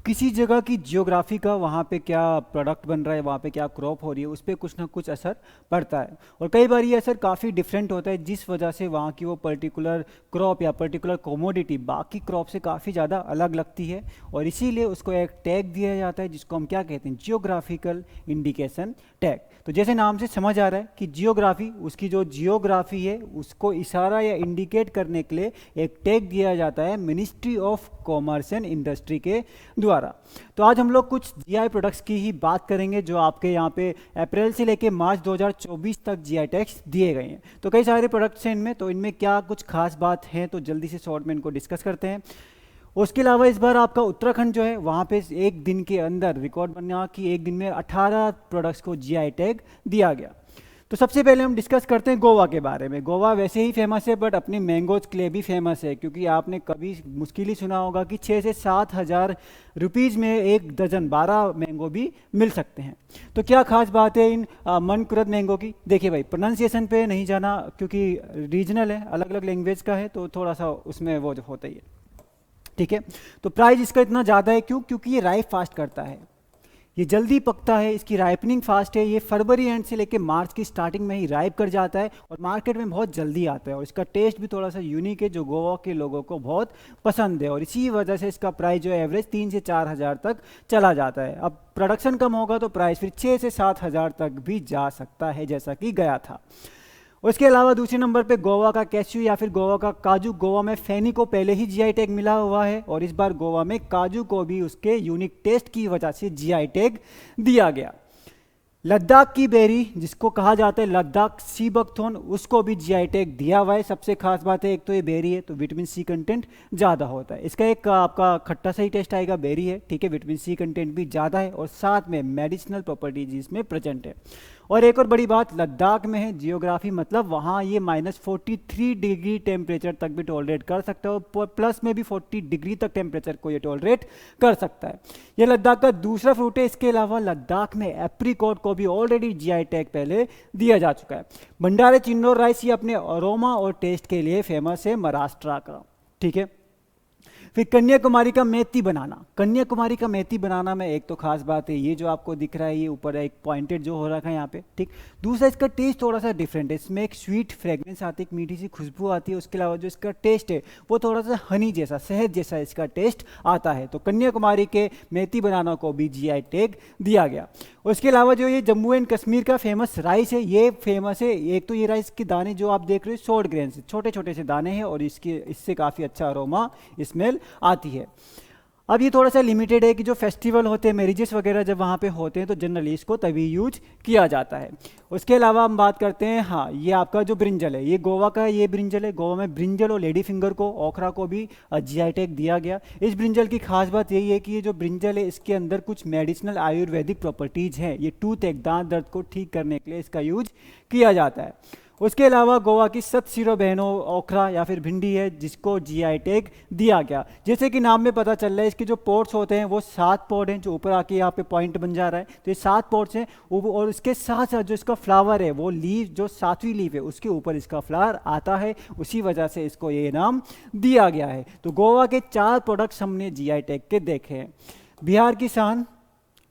किसी जगह की जियोग्राफी का वहाँ पे क्या प्रोडक्ट बन रहा है, वहाँ पे क्या क्रॉप हो रही है, उस पर कुछ ना कुछ असर पड़ता है। और कई बार ये असर काफ़ी डिफरेंट होता है, जिस वजह से वहाँ की वो पर्टिकुलर क्रॉप या पर्टिकुलर कोमोडिटी बाकी क्रॉप से काफ़ी ज़्यादा अलग लगती है। और इसीलिए उसको एक टैग दिया जाता है जिसको हम क्या कहते हैं, जियोग्राफिकल इंडिकेशन टैग। तो जैसे नाम से समझ आ रहा है कि जियोग्राफी, उसकी जो जियोग्राफी है उसको इशारा या इंडिकेट करने के लिए एक टैग दिया जाता है ministry of commerce and industry के द्वारा। तो आज हम लोग कुछ जीआई प्रोडक्ट्स की ही बात करेंगे जो आपके यहाँ पे अप्रैल से लेके मार्च 2024 तक जीआई टैग्स दिए गए हैं। तो कई सारे प्रोडक्ट्स हैं इनमें, तो इनमें क्या कुछ खास बात है तो जल्दी से शॉर्ट में इनको डिस्कस करते हैं। उसके अलावा इस बार आपका उत्तराखंड जो है वहाँ पे एक दिन के अंदर रिकॉर्ड बना कि एक दिन में 18 प्रोडक्ट्स को जीआई टैग दिया गया। तो सबसे पहले हम डिस्कस करते हैं गोवा के बारे में। गोवा वैसे ही फेमस है बट अपनी मैंगोज के लिए भी फेमस है, क्योंकि आपने कभी मुश्किल ही सुना होगा कि 6 से 7 हज़ार रुपीज़ में एक डजन 12 मैंगो भी मिल सकते हैं। तो क्या खास बात है इन मनकुरद मैंगो की? देखिए भाई, प्रोनाउंसिएशन पे नहीं जाना क्योंकि रीजनल है, अलग अलग लैंग्वेज का है, तो थोड़ा सा उसमें वो होता ही है, ठीक है। तो प्राइस इसका इतना ज़्यादा है क्यों? क्योंकि ये राइप फास्ट करता है, ये जल्दी पकता है, इसकी राइपनिंग फास्ट है। ये फरवरी एंड से लेके मार्च की स्टार्टिंग में ही राइप कर जाता है और मार्केट में बहुत जल्दी आता है। और इसका टेस्ट भी थोड़ा सा यूनिक है जो गोवा के लोगों को बहुत पसंद है, और इसी वजह से इसका प्राइस जो है एवरेज 3 से 4 हज़ार तक चला जाता है। अब प्रोडक्शन कम होगा तो प्राइस फिर 6 से 7 हज़ार तक भी जा सकता है, जैसा कि गया था। उसके अलावा दूसरे नंबर पे गोवा का कैश्यू या फिर गोवा का काजू। गोवा में फैनी को पहले ही जीआई टैग मिला हुआ है और इस बार गोवा में काजू को भी उसके यूनिक टेस्ट की वजह से जीआई टैग दिया गया। लद्दाख की बेरी जिसको कहा जाता है लद्दाख सी बकथॉर्न, उसको भी जीआई टैग दिया हुआ है। सबसे खास बात है, एक तो ये बेरी है तो विटामिन सी कंटेंट ज़्यादा होता है, इसका एक आपका खट्टा सा ही टेस्ट आएगा, बेरी है, ठीक है, विटामिन सी कंटेंट भी ज़्यादा है और साथ में मेडिसिनल प्रॉपर्टीज इसमें प्रेजेंट है। और एक और बड़ी बात, लद्दाख में है जियोग्राफी, मतलब वहाँ ये -43 डिग्री टेम्परेचर तक भी टॉलरेट कर सकता है और प्लस में भी 40 डिग्री तक टेम्परेचर को ये टॉलरेट कर सकता है। ये लद्दाख का दूसरा फ्रूट है। इसके अलावा लद्दाख में एप्रीकॉट को भी ऑलरेडी जीआई टैग पहले दिया जा चुका है। भंडारे चिन्नौर राइस ये अपने अरोमा और टेस्ट के लिए फेमस है, महाराष्ट्र का, ठीक है। फिर कन्याकुमारी का मेथी बनाना। कन्याकुमारी का मेथी बनाना में एक तो खास बात है, ये जो आपको दिख रहा है ये ऊपर एक पॉइंटेड जो हो रखा है यहाँ पे, ठीक। दूसरा, इसका टेस्ट थोड़ा सा डिफरेंट है, इसमें एक स्वीट फ्रेग्रेंस आती है, एक मीठी सी खुशबू आती है। उसके अलावा जो इसका टेस्ट है वो थोड़ा सा हनी जैसा, शहद जैसा इसका टेस्ट आता है। तो कन्याकुमारी के मेथी बनाना को भी जीआई टैग दिया गया। उसके अलावा जो ये जम्मू एंड कश्मीर का फेमस राइस है, ये फेमस है। एक तो ये राइस के दाने जो आप देख रहे हो शॉर्ट ग्रेन से, छोटे छोटे से दाने हैं और इससे काफ़ी अच्छा अरोमा स्मेल आती है। अब ये थोड़ा सा लिमिटेड है कि जो फेस्टिवल होते हैं, मैरिजेस वगैरह जब वहाँ पे होते हैं तो जनरली इसको तभी यूज किया जाता है। उसके अलावा हम बात करते हैं, हाँ, ये आपका जो ब्रिंजल है, ये गोवा का ये ब्रिंजल है। गोवा में ब्रिंजल और लेडी फिंगर को, ओखरा को भी जीआई टैग दिया गया। इस ब्रिंजल की खास बात यही है कि ये जो ब्रिंजल है इसके अंदर कुछ मेडिसिनल आयुर्वेदिक प्रॉपर्टीज़ हैं। ये टूथ एक दांत दर्द को ठीक करने के लिए इसका यूज किया जाता है। उसके अलावा गोवा की सतसिरो बहनों ओखरा या फिर भिंडी है जिसको जीआई टैग दिया गया। जैसे कि नाम में पता चल रहा है, इसके जो पोर्ट्स होते हैं वो 7 पोर्ट हैं, जो ऊपर आके यहाँ पे पॉइंट बन जा रहा है, तो ये 7 पोर्ट्स हैं। और इसके साथ साथ जो इसका फ्लावर है वो लीफ, जो 7वीं लीफ है उसके ऊपर इसका फ्लावर आता है, उसी वजह से इसको ये नाम दिया गया है। तो गोवा के 4 प्रोडक्ट्स हमने जीआई टैग के देखे हैं। बिहार की शान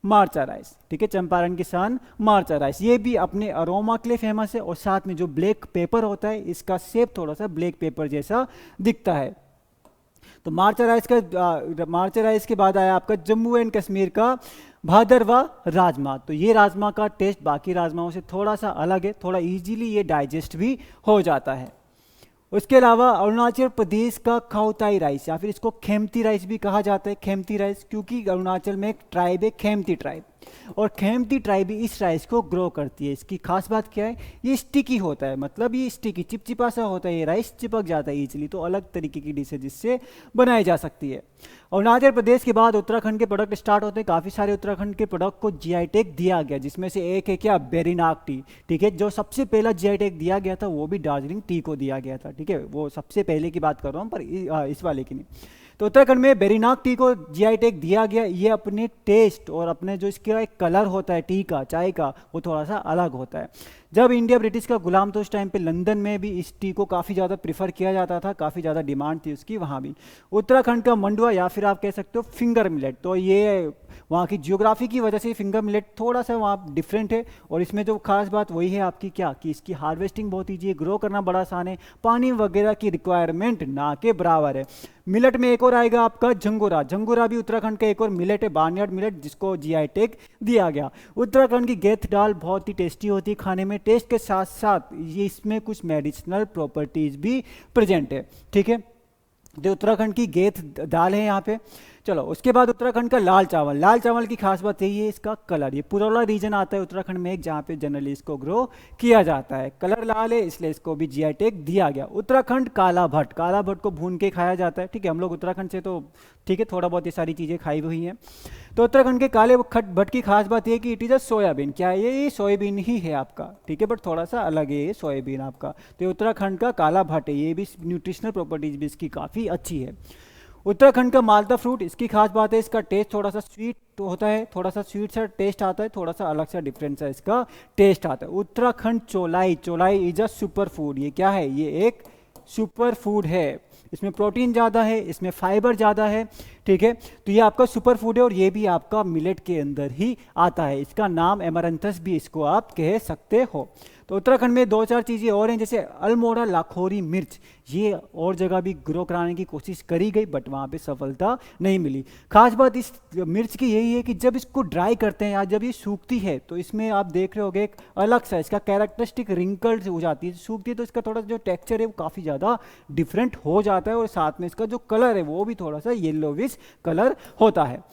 मार्चा राइस, ठीक है, चंपारण की शान मार्चा राइस, ये भी अपने अरोमा के लिए फेमस है और साथ में जो ब्लैक पेपर होता है इसका शेप थोड़ा सा ब्लैक पेपर जैसा दिखता है। तो मार्चा राइस के बाद आया आपका जम्मू एंड कश्मीर का भादरवा राजमा। तो ये राजमा का टेस्ट बाकी राजमाओं से थोड़ा सा अलग है, थोड़ा इजीली ये डाइजेस्ट भी हो जाता है। उसके अलावा अरुणाचल प्रदेश का खाउताई राइस या फिर इसको खेमती राइस भी कहा जाता है। खेमती राइस क्योंकि अरुणाचल में एक ट्राइब है खेमती ट्राइब, और खेमती ट्राइब इस राइस को ग्रो करती है। इसकी खास बात क्या है, ये स्टिकी होता है, मतलब ये स्टिकी चिपचिपा सा होता है, ये राइस चिपक जाता है इजीली। तो अलग तरीके की डिश है जिससे बनाई जा सकती है। अरुणाचल प्रदेश के बाद उत्तराखंड के प्रोडक्ट स्टार्ट होते हैं। काफ़ी सारे उत्तराखंड के प्रोडक्ट को जीआई टैग दिया गया, जिसमें से एक है क्या, बेरीनाग टी, ठीक है। जो सबसे पहला जीआई टैग दिया गया था वो भी दार्जिलिंग टी को दिया गया था, ठीक है, वो सबसे पहले की बात कर रहा हूँ, पर इस वाले की नहीं। तो उत्तराखंड में बेरीनाग टी को जीआई टैग दिया गया। ये अपने टेस्ट और अपने जो इसका एक कलर होता है टी का, चाय का, वो थोड़ा सा अलग होता है। जब इंडिया ब्रिटिश का गुलाम तो उस टाइम पे लंदन में भी इस टी को काफ़ी ज़्यादा प्रीफर किया जाता था, काफ़ी ज़्यादा डिमांड थी उसकी वहाँ भी। उत्तराखंड का मंडुआ या फिर आप कह सकते हो फिंगर मिलेट, तो ये वहाँ की जियोग्राफी की वजह से फिंगर मिलेट थोड़ा सा वहाँ डिफरेंट है। और इसमें जो खास बात वही है आपकी क्या कि इसकी हार्वेस्टिंग बहुत ईजी है, ग्रो करना बड़ा आसान है, पानी वगैरह की रिक्वायरमेंट ना के बराबर है। मिलेट में एक और आएगा आपका झंगोरा। झंगोरा भी उत्तराखंड का एक और मिलेट है, बार्नयार्ड मिलेट, जिसको जीआई टैग दिया गया। उत्तराखंड की गेथ दाल बहुत ही टेस्टी होती है खाने में, टेस्ट के साथ साथ ये इसमें कुछ मेडिसिनल प्रॉपर्टीज भी प्रेजेंट है, ठीक है। जो उत्तराखंड की गेथ दाल है यहाँ पे। चलो उसके बाद उत्तराखंड का लाल चावल। लाल चावल की खास बात यही है इसका कलर। ये पुरोला रीजन आता है उत्तराखंड में एक, जहाँ पे जनरली इसको ग्रो किया जाता है। कलर लाल है इसलिए इसको भी जीआई टैग दिया गया। उत्तराखंड काला भट्ट। काला भट्ट को भून के खाया जाता है, ठीक है। हम लोग उत्तराखंड से तो ठीक है थोड़ा बहुत ये सारी चीज़ें खाई हुई हैं। तो उत्तराखंड के काले भट्ट की खास बात ये कि इट इज़ अ सोयाबीन। क्या है ये सोयाबीन ही है आपका, ठीक है, बट थोड़ा सा अलग है ये सोयाबीन आपका। तो ये उत्तराखंड का काला भट्ट है, ये भी न्यूट्रिशनल प्रॉपर्टीज भी इसकी काफ़ी अच्छी है। उत्तराखंड का माल्टा फ्रूट, इसकी खास बात है इसका टेस्ट थोड़ा सा स्वीट होता है, थोड़ा सा स्वीट सा टेस्ट आता है, थोड़ा सा अलग सा डिफरेंस है इसका टेस्ट आता है। उत्तराखंड चौलाई। चौलाई इज अ सुपर फूड। ये क्या है, ये एक सुपर फूड है। इसमें प्रोटीन ज़्यादा है, इसमें फाइबर ज़्यादा है, ठीक है। तो ये आपका सुपर फूड है और ये भी आपका मिलेट के अंदर ही आता है। इसका नाम एमरंथस भी इसको आप कह सकते हो। तो उत्तराखंड में दो चार चीज़ें और हैं, जैसे अल्मोड़ा लाखोरी मिर्च। ये और जगह भी ग्रो कराने की कोशिश करी गई बट वहाँ पे सफलता नहीं मिली। खास बात इस मिर्च की यही है कि जब इसको ड्राई करते हैं या जब ये सूखती है तो इसमें आप देख रहे होगे एक अलग सा इसका कैरेक्टरिस्टिक रिंकल्स हो जाती है। सूखती है तो इसका थोड़ा जो टेक्सचर है वो काफ़ी ज़्यादा डिफरेंट हो जाता है और साथ में इसका जो कलर है वो भी थोड़ा सा येलोविश कलर होता है।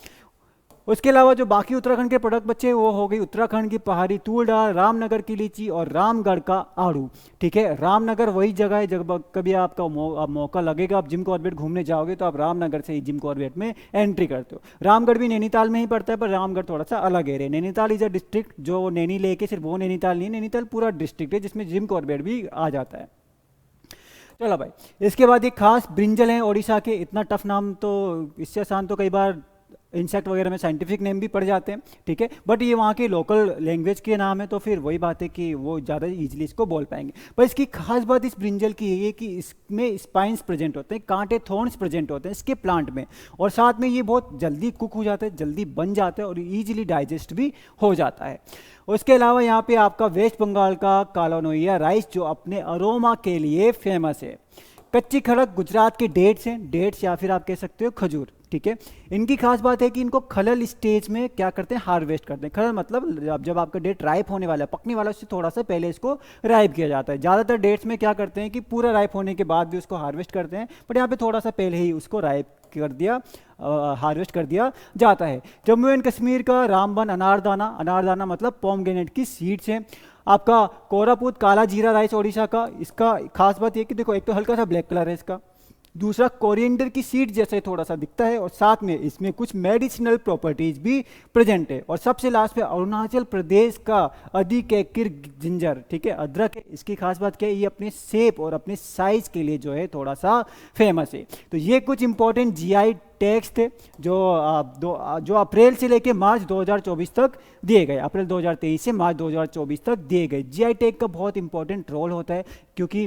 उसके अलावा जो बाकी उत्तराखंड के प्रोडक्ट बचे वो हो गई उत्तराखंड की पहाड़ी तूर दाल, रामनगर की लीची और रामगढ़ का आड़ू, ठीक है। रामनगर वही जगह है जब कभी आपका मौका लगेगा, आप जिम कॉर्बेट घूमने जाओगे तो आप रामनगर से ही जिम कॉर्बेट में एंट्री करते हो। रामगढ़ भी नैनीताल में ही पड़ता है पर रामगढ़ थोड़ा सा अलग area. Nainital is a district, जो नैनी लेके सिर्फ वो नैनीताल नहीं है, नैनीताल पूरा डिस्ट्रिक्ट है जिसमें जिम कॉर्बेट भी आ जाता है। चलो भाई, इसके बाद एक खास ब्रिंजल है ओडिशा के। इतना टफ नाम तो इससे आसान तो कई बार इंसेक्ट वगैरह में साइंटिफिक नेम भी पड़ जाते हैं, ठीक है, बट ये वहाँ के लोकल लैंग्वेज के नाम है तो फिर वही बात है कि वो ज़्यादा इजीली इसको बोल पाएंगे। पर इसकी खास बात इस ब्रिंजल की ये है कि इसमें स्पाइंस प्रेजेंट होते हैं, कांटे थॉर्न्स प्रेजेंट होते हैं इसके प्लांट में, और साथ में ये बहुत जल्दी कुक हो जाता है, जल्दी बन जाता है और ईजिली डाइजेस्ट भी हो जाता है। उसके अलावा यहाँ पे आपका वेस्ट बंगाल का कालोनोइया राइस जो अपने अरोमा के लिए फेमस है। कच्ची खड़क गुजरात के डेट्स हैं, डेट्स या फिर आप कह सकते हो खजूर, ठीक है। इनकी खास बात है कि इनको खलल स्टेज में क्या करते हैं, हार्वेस्ट करते हैं। खलल मतलब जब आपका डेट राइप होने वाला है, पकने वाला, उससे थोड़ा सा पहले इसको राइप किया जाता है। ज़्यादातर डेट्स में क्या करते हैं कि पूरा राइप होने के बाद भी उसको हार्वेस्ट करते हैं, बट यहाँ पे थोड़ा सा पहले ही उसको राइप कर दिया, हार्वेस्ट कर दिया जाता है। जम्मू एंड कश्मीर का रामबन अनारदाना, अनारदाना मतलब पोमग्रेनेट की सीड्स हैं। आपका कोरापुट काला जीरा राइस ओडिशा का, इसका खास बात ये कि देखो एक तो हल्का सा ब्लैक कलर है इसका, दूसरा कोरिएंडर की सीड जैसे थोड़ा सा दिखता है और साथ में इसमें कुछ मेडिसिनल प्रॉपर्टीज भी प्रेजेंट है। और सबसे लास्ट में अरुणाचल प्रदेश का अधिकैकिर जिंजर, ठीक है, अदरक है। इसकी खास बात क्या है, ये अपने शेप और अपने साइज के लिए जो है थोड़ा सा फेमस है। तो ये कुछ इंपॉर्टेंट जीआई टैग्स थे जो अप्रैल से लेके मार्च 2024 तक दिए गए, अप्रैल 2023 से मार्च 2024 तक दिए गए। जीआई टैग का बहुत इंपॉर्टेंट रोल होता है क्योंकि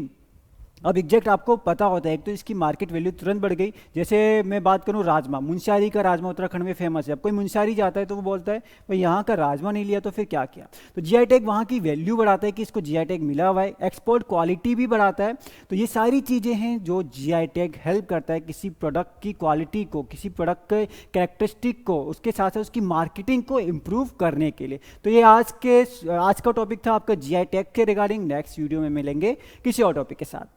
अब एग्जैक्ट आपको पता होता है, एक तो इसकी मार्केट वैल्यू तुरंत बढ़ गई। जैसे मैं बात करूं राजमा, मुंशियारी का राजमा उत्तराखंड में फेमस है। अब कोई मुंशियारी जाता है तो वो बोलता है भाई यहाँ का राजमा नहीं लिया तो फिर क्या किया। तो जीआई टैग वहाँ की वैल्यू बढ़ाता है कि इसको जीआई टैग मिला हुआ है, एक्सपोर्ट क्वालिटी भी बढ़ाता है। तो ये सारी चीज़ें हैं जो जीआई टैग हेल्प करता है किसी प्रोडक्ट की क्वालिटी को, किसी प्रोडक्ट के कैरेक्टरिस्टिक को, उसके साथ साथ उसकी मार्केटिंग को इम्प्रूव करने के लिए। तो ये आज का टॉपिक था आपका जीआई टैग के रिगार्डिंग। नेक्स्ट वीडियो में मिलेंगे किसी और टॉपिक के साथ।